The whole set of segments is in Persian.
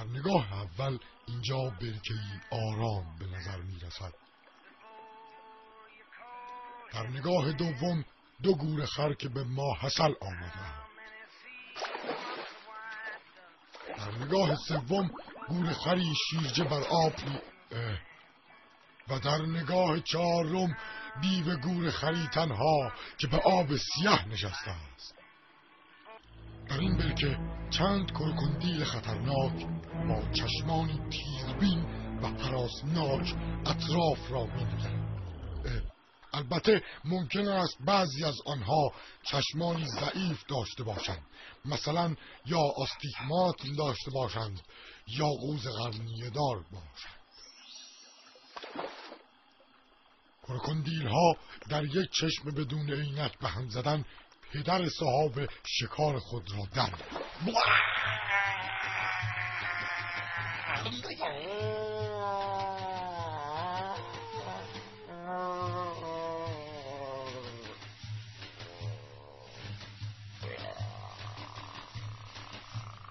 در نگاه اول اینجا برکه‌ای آرام به نظر می رسد. در نگاه دوم دو گور خر که به ماحصل آمدند. در نگاه سوم گور خری شیرجه بر آب و در نگاه چهارم دیو گور خری تنها که به آب سیاه نشسته است. در این برکه چند کرکندیل خطرناک با چشمانی تیزبین و هراسناک اطراف را می‌نگرند. البته ممکن است بعضی از آنها چشمانی ضعیف داشته باشند، مثلا یا آستیگمات داشته باشند یا قوز قرنیه دار باشند. کرکندیل ها در یک چشم بدون عینک به هم زدن پدر صاحب شکار خود را در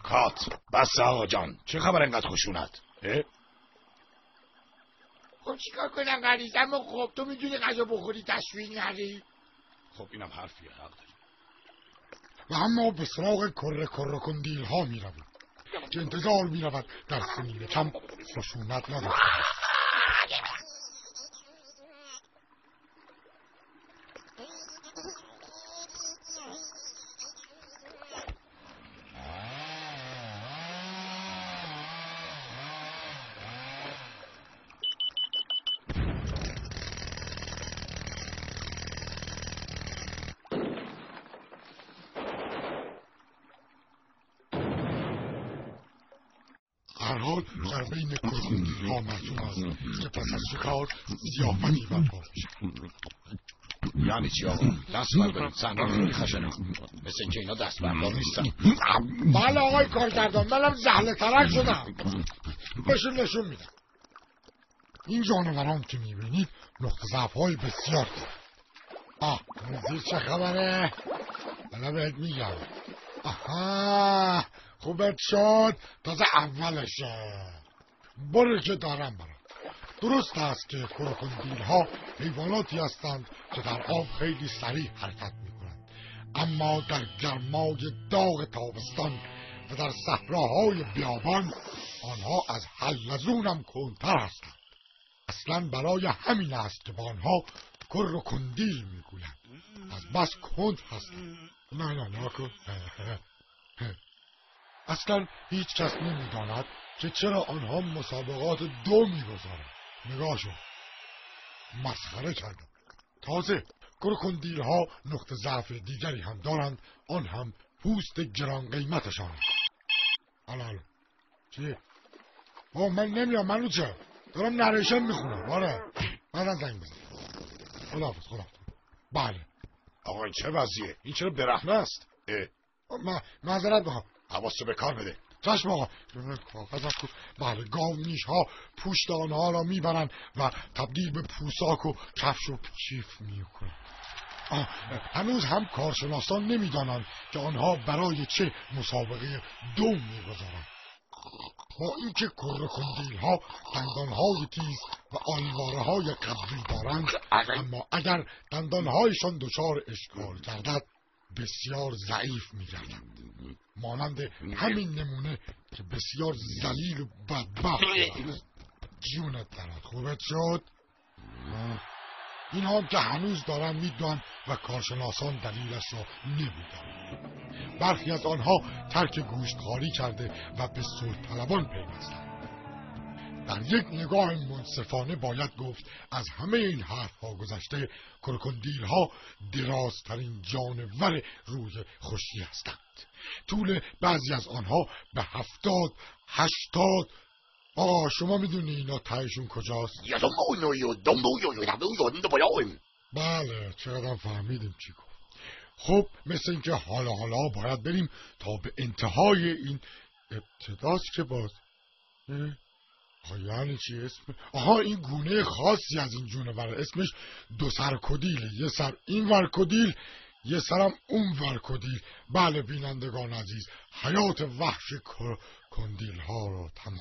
کات بس آقا جان، چه خبر انقدر خشونت؟ خب چیکار کنم غریزم؟ خب تو میدونی غذا بخوری تشویق نری. خب اینم حرفیه، حق داری. و اما به سراغ کرکندیل ها می روید که انتظار می رود در سنین کم خشونت نداشته باشد. هر حال در بین کرکندیل ها محسوم است که پس از شکار ضیافتی برپا می‌شود. یعنی چی آقا؟ دست بردارید، صحنه خیلی خشنه، مثل اینکه اینا دست بردار نیستن. بله آقای کارگردان، منم زهله ترک شدم. بهشون نشون میدم. این جانوران که میبینید نقطه ضعف‌های بسیار دارند. نزدیک چه خبره؟ حالا بهت میگم. آها خوبت شد، تازه اولشه. برو که دارم برات. درست است که کرکندیل ها حیواناتی هستند که در آب خیلی سریع حرکت میکنند، اما در گرمای داغ تابستان و در صحراهای بیابان آنها از حلزون هم کندتر هستند. اصلا برای همین است که با آنها کرکندیل میگویند، از بس کند هستند. نه کن. اصلا هیچ کس نمیداند که چرا آنها مسابقات دو میگذارند. نگاهشون مسخره کردن. تازه کرکندیل ها نقطه ضعف دیگری هم دارند، آن هم پوست گران قیمتشان. حالا چیه؟ من نمیام، منو چه؟ دارم نریشن میخونم. آره بعدا زنگ بزن. خداحافظ. بله آقا این چه وضعیه؟ این چرا برهنه است؟ معذرت بخوام. حواست به کار بده. چشم آقا. بله گاونیش ها پوشت آنها را میبرند و تبدیل به پوساک و کفش و کیف میکنند. هنوز هم کارشناسان نمیدانند که آنها برای چه مسابقه دو میگذارند. با اینکه کرکندیل ها دندانهای تیز و آلواره های قدری دارند، اما اگر دندانهایشان دچار اشکال گردد بسیار ضعیف می‌گردند. مانند همین نمونه که بسیار ذلیل و بدبخت است. جونت درد خوبت شد؟ اینها که هنوز دارن میدونن و کارشناسان دلیلش را نمیدانند. برخی از آنها ترک گوشتخواری کرده و به صلح طلبان پیوستند. در یک نگاه منصفانه باید گفت از همه این حرفها گذشته کرکندیل ها درازترین جانور روی خشکی هستند. طول بعضی از آنها به 70-80. شما میدونی اینا تهشون کجاست؟ بله چقدر فهمیدیم چی گفت. خب مثل اینکه حالا باید بریم تا به انتهای این ابتداست که باز یعنی چی اسم؟ این گونه خاصی از این جونور اسمش دو سر کدیله. یه سر این ور کدیل، یه سرم اون ور کدیل. بله بینندگان عزیز، حیات وحش کندیل ها رو تمام